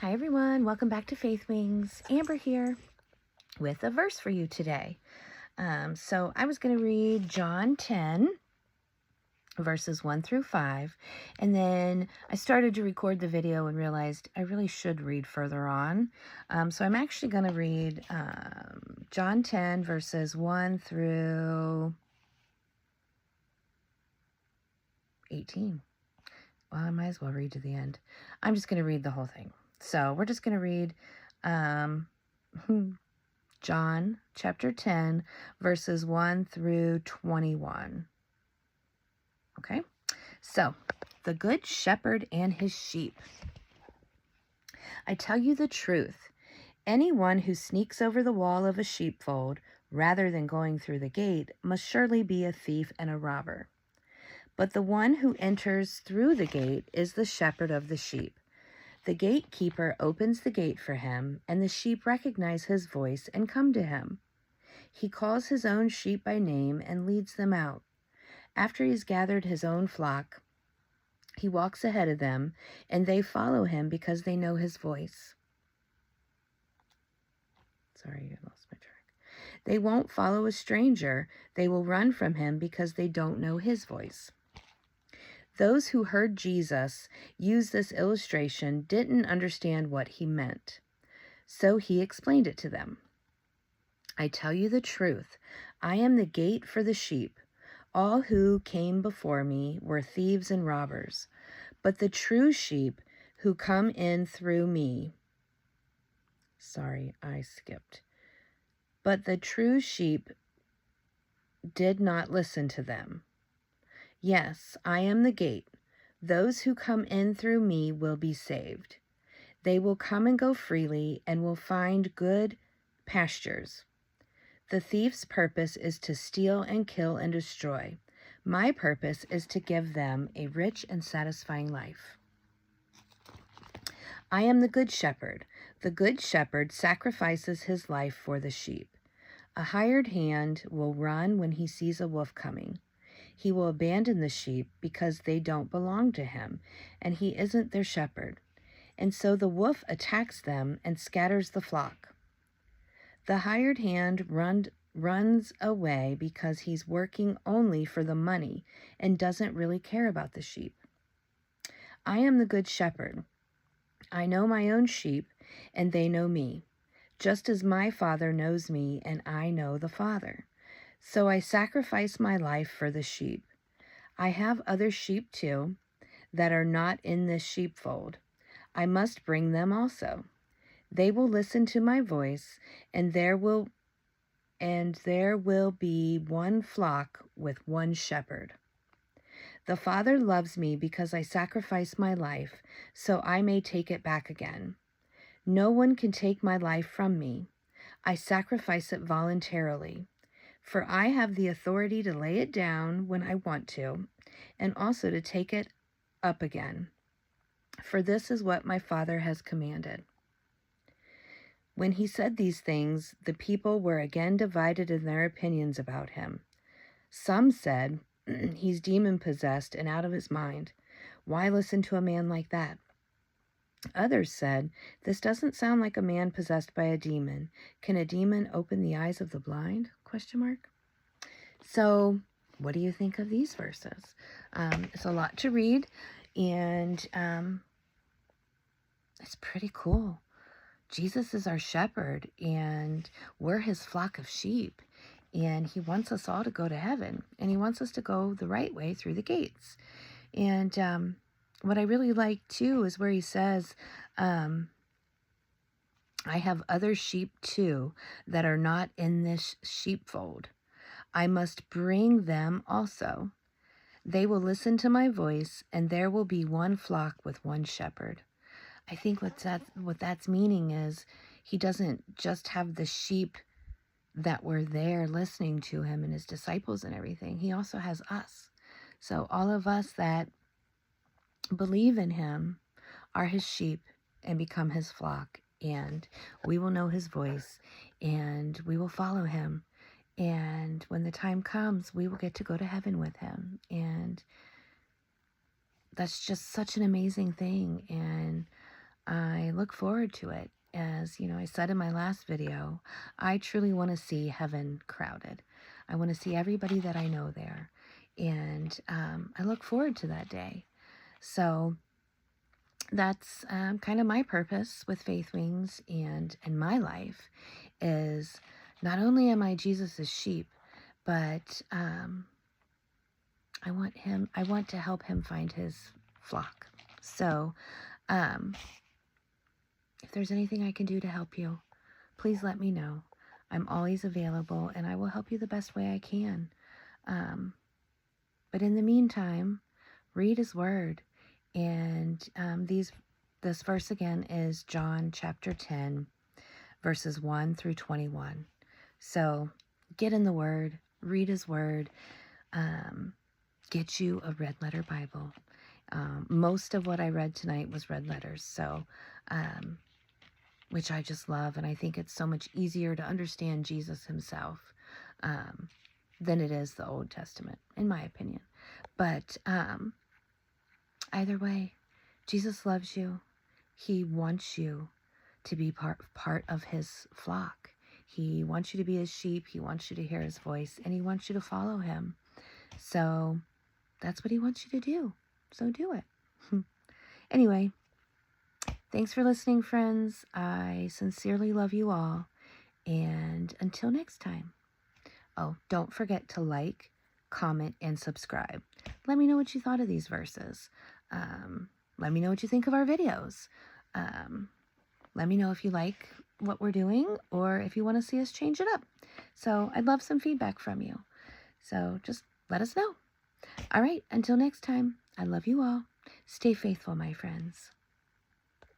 Hi everyone, welcome back to Faith Wings. Amber here with a verse for you today. So I was going to read John 10, verses 1 through 5, and then I started to record the video and realized I really should read further on. So I'm actually going to read John 10, verses 1 through 18. Well, I might as well read to the end. I'm just going to read the whole thing. So we're just going to read John chapter 10, verses 1 through 21. Okay, so the good shepherd and his sheep. I tell you the truth. Anyone who sneaks over the wall of a sheepfold rather than going through the gate must surely be a thief and a robber. But the one who enters through the gate is the shepherd of the sheep. The gatekeeper opens the gate for him, and the sheep recognize his voice and come to him. He calls his own sheep by name and leads them out. After he's gathered his own flock, he walks ahead of them, and they follow him because they know his voice. Sorry, I lost my track. They won't follow a stranger. They will run from him because they don't know his voice. Those who heard Jesus use this illustration didn't understand what he meant, so he explained it to them. I tell you the truth. I am the gate for the sheep. All who came before me were thieves and robbers, but the true sheep who come in through me. Sorry, I skipped. But the true sheep did not listen to them. Yes, I am the gate. Those who come in through me will be saved. They will come and go freely and will find good pastures. The thief's purpose is to steal and kill and destroy. My purpose is to give them a rich and satisfying life. I am the good shepherd. The good shepherd sacrifices his life for the sheep. A hired hand will run when he sees a wolf coming. He will abandon the sheep because they don't belong to him, and he isn't their shepherd. And so the wolf attacks them and scatters the flock. The hired hand runs away because he's working only for the money and doesn't really care about the sheep. I am the good shepherd. I know my own sheep, and they know me, just as my Father knows me, and I know the Father. So I sacrifice my life for the sheep. I have other sheep too that are not in this sheepfold. I must bring them also. They will listen to my voice, and there will be one flock with one shepherd. The Father loves me because I sacrifice my life so I may take it back again. No one can take my life from me. I sacrifice it voluntarily, for I have the authority to lay it down when I want to, and also to take it up again. For this is what my Father has commanded. When he said these things, the people were again divided in their opinions about him. Some said, he's demon-possessed and out of his mind. Why listen to a man like that? Others said, this doesn't sound like a man possessed by a demon. Can a demon open the eyes of the blind? ? So, what do you think of these verses? It's a lot to read, and it's pretty cool. Jesus is our shepherd, and we're his flock of sheep, and he wants us all to go to heaven, and he wants us to go the right way through the gates. And what I really like, too, is where he says, I have other sheep, too, that are not in this sheepfold. I must bring them also. They will listen to my voice, and there will be one flock with one shepherd. I think what that's meaning is he doesn't just have the sheep that were there listening to him and his disciples and everything. He also has us. So all of us that believe in him are his sheep and become his flock, and we will know his voice and we will follow him, and when the time comes we will get to go to heaven with him. And that's just such an amazing thing. And I look forward to it. As I said in my last video, I truly want to see heaven crowded. I want to see everybody that I know there. And I look forward to that day. So that's kind of my purpose with Faith Wings and in my life is not only am I Jesus's sheep, but I want to help him find his flock. So if there's anything I can do to help you, please let me know. I'm always available, and I will help you the best way I can. But in the meantime, read his word. And this verse again is John chapter 10, verses 1 through 21. So get in the word, read his word, get you a red letter Bible. Most of what I read tonight was red letters, so which I just love, and I think it's so much easier to understand Jesus himself than it is the Old Testament, in my opinion. But either way, Jesus loves you. He wants you to be part of his flock. He wants you to be his sheep. He wants you to hear his voice, and he wants you to follow him. So that's what he wants you to do. So do it. Anyway, thanks for listening, friends. I sincerely love you all. And until next time. Oh, don't forget to like, comment, and subscribe. Let me know what you thought of these verses. Let me know what you think of our videos. Let me know if you like what we're doing or if you want to see us change it up. So I'd love some feedback from you. So just let us know. All right, until next time, I love you all. Stay faithful, my friends.